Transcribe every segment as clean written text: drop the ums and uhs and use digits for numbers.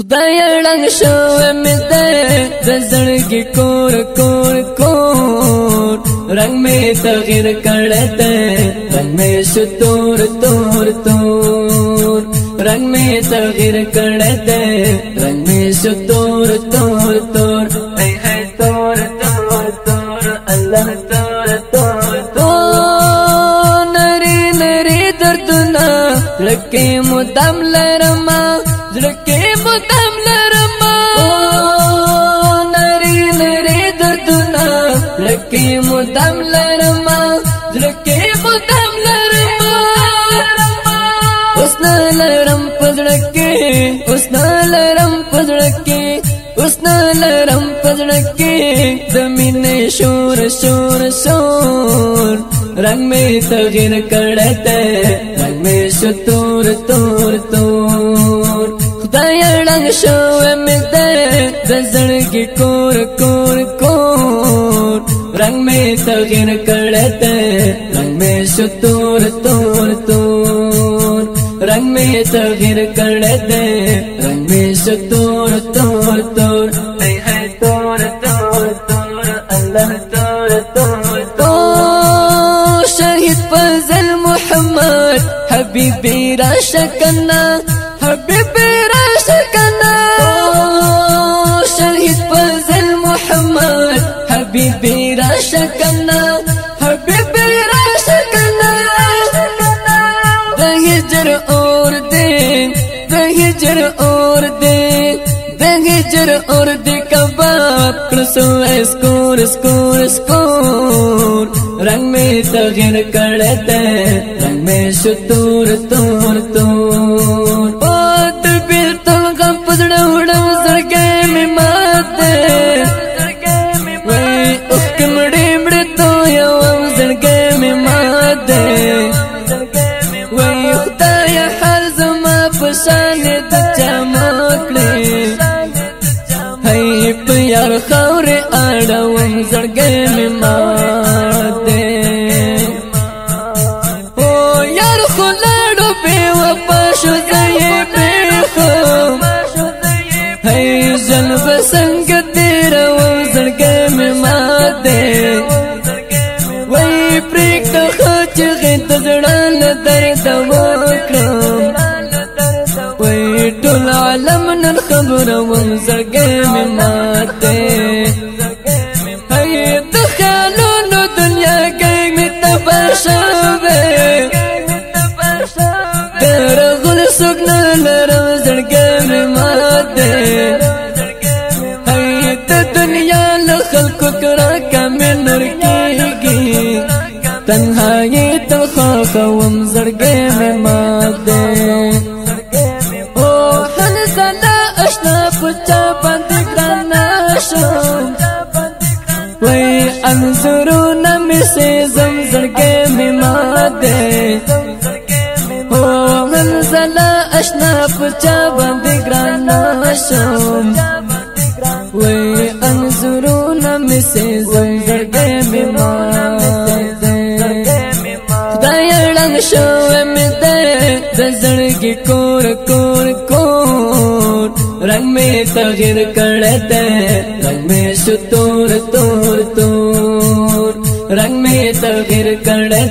خدای رنگ شوه می ده زړګي کور کور کور رنگ می تغیر کړه ده رنگ می شو تور تور تور رنگ می تغیر کړه ده رنگ می شو تور تور تور ای ہے تور تور تور الله تور تور تور نری نری دردنا لکه مدام لرما لکه مدام لرما نری نری دردنا لکه مدام لرما لکه مدام لرما اسنا لرم پزړکه اسنا لرم پزړکه اسنا لرم پزړکه زمینه شور شور شور رنگ میں تغیر کړه رنگ میں شو تور تور تور خدای رنگ شوه می ده زړګي کور کور کور رنگ میں تغیر کړه رنگ میں شو تور تور تور رنگ میں تغیر کړه رنگ میں شو تور تور تور ای ہے تور تور تور الله تور تور تور شهید فضل محمد حبیبی راشکنا حبیبی راشکنا شهید فضل محمد حبیبی راشکنا حبیبی راشکنا دهجر اور دے دهجر اور دے دهجر اور دے کباب کرسو اسکور اسکور اسکور رنگ میں تغیر کړه رنگ میں شو تور تور تور پات بیل تل غم پزړه وړم زړګې می مات وای اوس کمړې مړې تو یو زړګې می مات وای خدای حال زما پشان د چمکړې هی په یار خورې اړوم زړګې می مات او یار خلاړو به وپښو ځای به خو هی جلب څنګه تیر و زړګې می مات وای پریک خچ غت زړل درد وکړم وای ټول عالم نن خبر و زړګې می مات هی د خیالونو دنیا کې می تباشوي درغل سګنا لرم زړګې می مات هی د دنیا له خلکو کرا کمه نور کېږي تنهایی تل خوم زړګې می مات او حنزله اشنا پچا باندې ګران شم وای انظرونه می سي زم زړګې می مات او حنزله اشنا پچا باندې ګران شم وای انظرونه می سي زم زړګې می مات خدای رنگ شوه می ده زړګي کور کور کور رنگ میں تغیر کړه رنگ میں شو تور تور تور رنگ میں تغیر کړه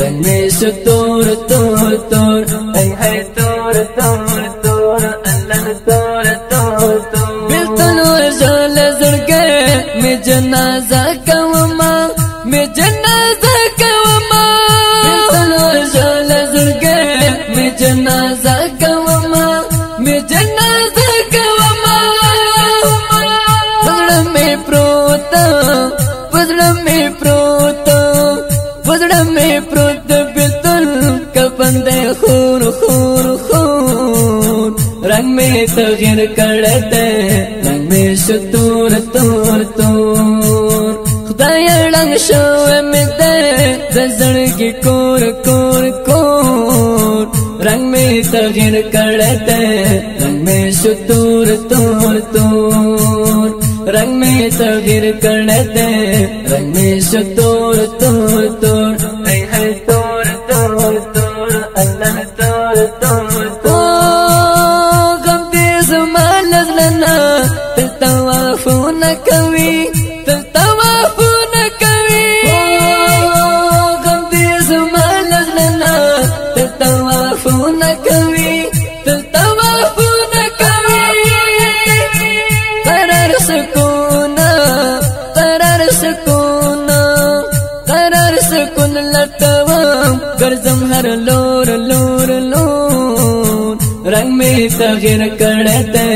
رنگ میں شو تور تور تور ای ہے تور تور تور الله تور تور تور بلتن وجل زړګې می جنازه کوما می جنازه کوما بلتن وجل زړګې می جنازه کوما می جنازه کوما پزړه می پروت پزړه می پروت پزړه می پروت بلتن کفن دے خور خور خور رنگ میں تغیر کړه رنگ میں شو تور تور تور خدای رنگ شوه می ده زړګي کور کور کور رنگ میں تغیر کړه رنگ میں شو تور تور تور رنگ میں تغیر کړه رنگ میں شو تور تور تور ای ہے تور تور تور الله تور تور تور غم دې زما में तगीर करते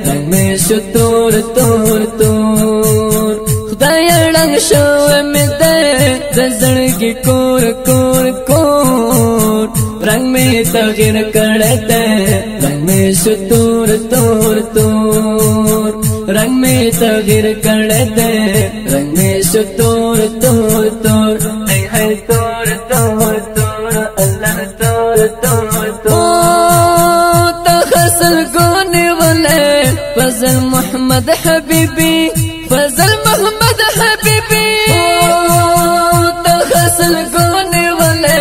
रंग में शो तोर तोर तोर खुदाया रंग शो में दे दजड़गी कोर कोर कोर रंग में तगीर करते रंग में शो तोर तोर तोर रंग में तगीर करते रंग में शो तोर तोर तोर है तोर तोर तोर अल्लाह तोर तोर तोर तखसल गोने वाले फजल मोहम्मद हबीबी फजल मोहम्मद हबीबी तखसल गोने वाले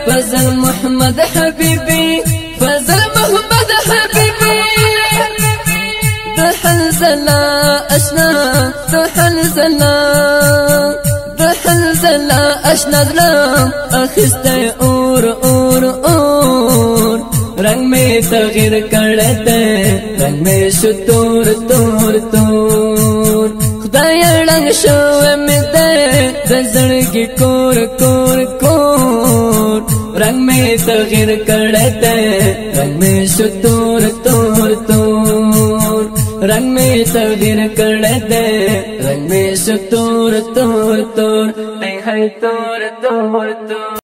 फजल मोहम्मद हबीबी फजल मोहम्मद हबीबी दहलزلا اشنا دحلزلا دحلزلا اشنا ظلم اخسته اور اور اور रंग में तगीर करते रंग में शो तोर तोर तोर खुदाया रंग शो में दे दजड़गी कोर कोर कोर रंग में तगीर करते रंग में शो तोर तोर तोर रंग में तगीर करते रंग में शो तोर तोर तोर है तोर तोर तोर